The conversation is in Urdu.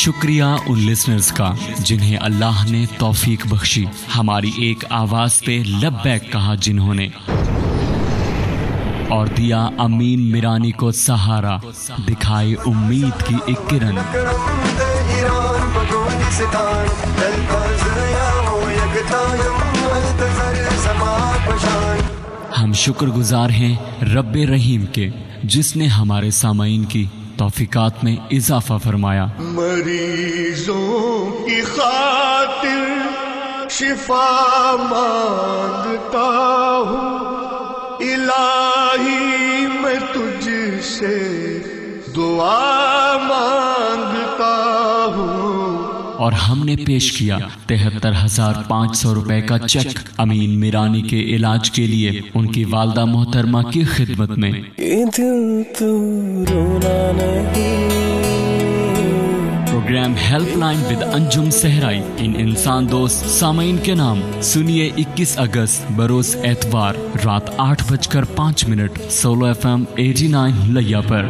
شکریہ ان لسنرز کا جنہیں اللہ نے توفیق بخشی، ہماری ایک آواز پہ لبیک کہا جنہوں نے، اور دیا امین میرانی کو سہارا، دکھائی امید کی ایک کرن۔ ہم شکر گزار ہیں رب رحیم کے جس نے ہمارے سامعین کی توفیقات میں اضافہ فرمایا۔ مریضوں کی خاطر شفا مانگتا ہوں، الہی میں تجھ سے دعا مانگتا ہوں۔ اور ہم نے پیش کیا 73,500 روپے کا چیک امین میرانی کے علاج کے لیے ان کی والدہ محترمہ کی خدمت میں۔ پروگرام ہیلپ لائن ود انجم صحرائی ان انسان دوست سامعین کے نام سنیے 21 اگست بروز اتوار رات 8:05 سولو FM 89 لیا پر۔